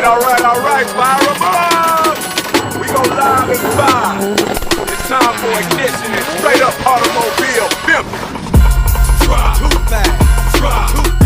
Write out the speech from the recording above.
alright, fire 'em up! We go live and fire. It's time for ignition and straight up automobile pimping. Try too fast, try too fast.